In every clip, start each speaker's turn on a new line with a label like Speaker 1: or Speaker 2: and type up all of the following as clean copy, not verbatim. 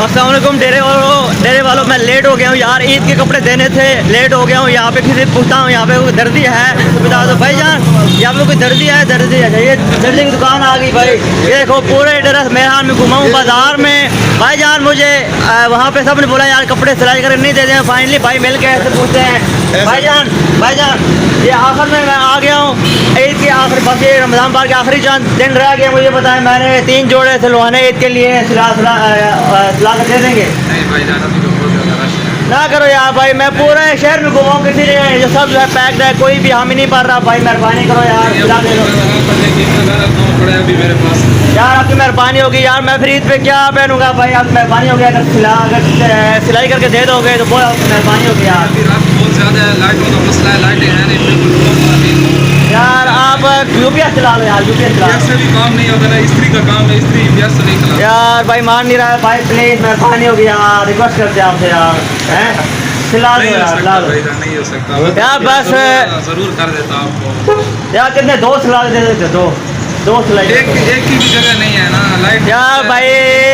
Speaker 1: अस्सलाम वालेकुम डेरे वालों, मैं लेट हो गया हूँ यार। ईद के कपड़े देने थे, लेट हो गया हूँ। यहाँ पे किसी पूछता हूँ यहाँ पे कोई दर्जी है तो बता दो भाईजान, यहाँ पे कोई दर्जी है? दर्जी है, ये दर्जी की दुकान आ गई भाई। ये देखो पूरे ड्रेस मेहरान में घुमा हूँ बाजार में भाईजान। मुझे वहाँ पे सब ने बोला यार कपड़े सिलाई करके नहीं दे दें। फाइनली भाई मिल के ऐसे पूछते हैं भाईजान ये आखिर में मैं आ गया हूँ। ईद के आखिर बस ये रमज़ान पाक के आखिरी चंद दिन रह गए। मुझे बताएं, मैंने 3 जोड़े सिलवाने ईद के लिए, सिला कर दे देंगे?
Speaker 2: नहीं भाईजान, अभी तो बहुत ज़्यादा रश है।
Speaker 1: ना करो यार भाई, मैं पूरे शहर में घुमाऊँ किसी ने जो सब जो है पैक्ड है, कोई भी हामी नहीं पड़ रहा भाई। मेहरबानी करो यार, सिला दे दो
Speaker 2: अभी मेरे पास
Speaker 1: यार। आपकी मेहरबानी होगी यार। मैं फिर ईद पे क्या पहनूंगा भाई? आपकी मेहरबानी होगी। अगर सिलाई करके दे दोगे तो बहुत मेहरबानी होगी यार।
Speaker 2: अभी रात बहुत ज़्यादा है, लाइटों का मसला है, लाइटें हैं नहीं बिल्कुल।
Speaker 1: यार आप यूपीएस चला लो यार, यूपीएस चला लो।
Speaker 2: से भी काम नहीं होता ना, स्त्री का काम है, स्त्री यूपीएस से नहीं चला।
Speaker 1: यार भाई मान नहीं रहा है भाई, प्लीज मेहरबानी होगी यार, रिक्वेस्ट करते हैं आपसे यार, हैं सिला दो यार, सिला दो
Speaker 2: नहीं हो सकता
Speaker 1: यार। बस
Speaker 2: ज़रूर कर देता आपको
Speaker 1: यार। कितने दो सिला दे देते? दो सिलाई
Speaker 2: एक की भी जगह नहीं है ना लाइट
Speaker 1: यार। भाई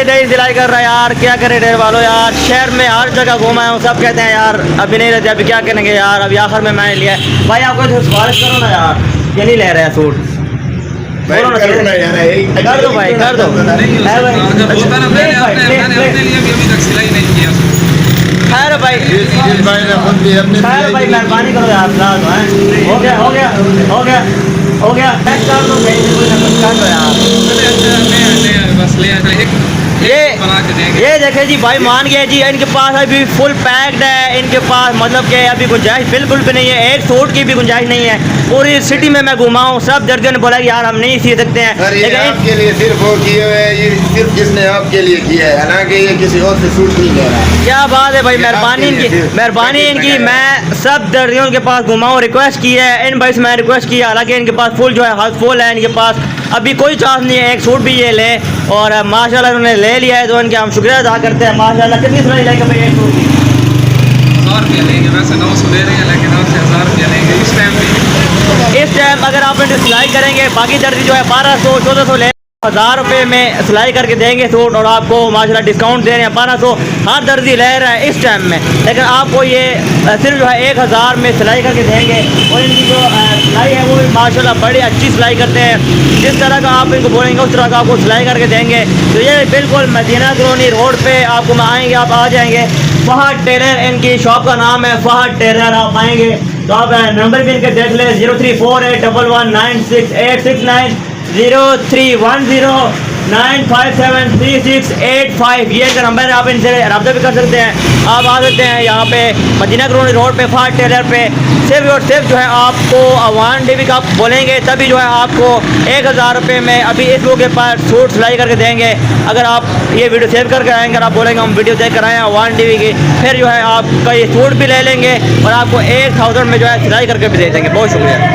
Speaker 1: नहीं सिलाई कर रहा यार, क्या करे डेर वालों यार। शहर में हर जगह घूमा हूँ, सब कहते हैं यार अभी नहीं रहते, अभी क्या करेंगे यार। अभी आखिर में मैंने लिया है भाई। आपको तो सिफारिश करो ना यार, ये नहीं ले रहे हैं सूट।
Speaker 3: करो ना यार,
Speaker 1: कर दो भाई, कर दो।
Speaker 2: नहीं हो सकता। जब होता ना, मैंने अपने लिए भी अभी तक सिलाई नहीं किया।
Speaker 1: खैर भाई, खैर भाई मेहरबानी करो यार, सिला दो हैं। हो गया हो गया हो गया हो गया। कर दो यार।
Speaker 2: बस ले
Speaker 1: ये देखे जी भाई, मान गया जी। इनके पास अभी फुल पैक्ड है, इनके पास मतलब कि अभी गुंजाइश बिल्कुल भी नहीं है, एक सूट की भी गुंजाइश नहीं है। पूरी सिटी में मैं घुमा हूँ, सब दर्जियों ने बोला कि यार हम नहीं सी सकते हैं।
Speaker 3: लेकिन आपके लिए सिर्फ वो किए हुए हैं, ये सिर्फ किसने आपके लिए किया है, हालांकि ये किसी और से सूट नहीं ले रहा।
Speaker 1: क्या बात है भाई, मेहरबानी इनकी, मेहरबानी इनकी। मैं सब दर्जियों के पास घुमा हूँ, रिक्वेस्ट की है इन भाई से, मैं रिक्वेस्ट किया। हालांकि इनके पास फुल जो है हाउस फुल है, इनके पास अभी कोई चांस नहीं है एक सूट भी ये ले। और माशाल्लाह उन्होंने ले लिया है तो इनके हम शुक्रिया अदा करते हैं माशाल्लाह। कितनी सिलाई लेंगे भाई एक सूट की?
Speaker 2: 1000 रुपया लेंगे, वैसे 900 दे रहे हैं लेकिन आपसे 1000 रुपया लेंगे इस टाइम पे।
Speaker 1: इस टाइम अगर आप इनसे सिलाई करेंगे, बाकी दर्जी जो है 1200 1400 ले, 1000 रुपये में सिलाई करके देंगे सूट। और आपको माशाल्लाह डिस्काउंट दे रहे हैं 1200, हर दर्जी ले रहा है इस टाइम में। लेकिन आपको ये सिर्फ जो है 1000 में सिलाई करके देंगे। और इनकी जो सिलाई है वो भी माशाल्लाह बड़ी अच्छी सिलाई करते हैं। जिस तरह का आप इनको बोलेंगे उस तरह का आपको सिलाई करके देंगे। तो ये बिल्कुल मदीना कॉलोनी रोड पे आपको आएंगे, आप आ जाएंगे। फहद टेलर इनकी शॉप का नाम है, फहद टेलर। आप आएंगे तो आप नंबर भी इनके देख लें, 0348119686 0310957368 ये का नंबर है। आप इनसे रब्ता भी कर सकते हैं। आप आ सकते हैं यहाँ पे मदीना कॉलोनी रोड पे फहद टेलर पे। सिर्फ और सिर्फ जो है आपको अवान डेवी का आप बोलेंगे तभी जो है आपको 1000 रुपये में अभी इस मौके पर सूट सिलाई करके देंगे। अगर आप ये वीडियो सेव करके आएंगे और आप बोलेंगे हम वीडियो देख कर आए हैं अवान डेवी की, फिर जो है आपका ये सूट भी ले लेंगे और आपको 1000 में जो है सिलाई करके भी दे देंगे। बहुत शुक्रिया।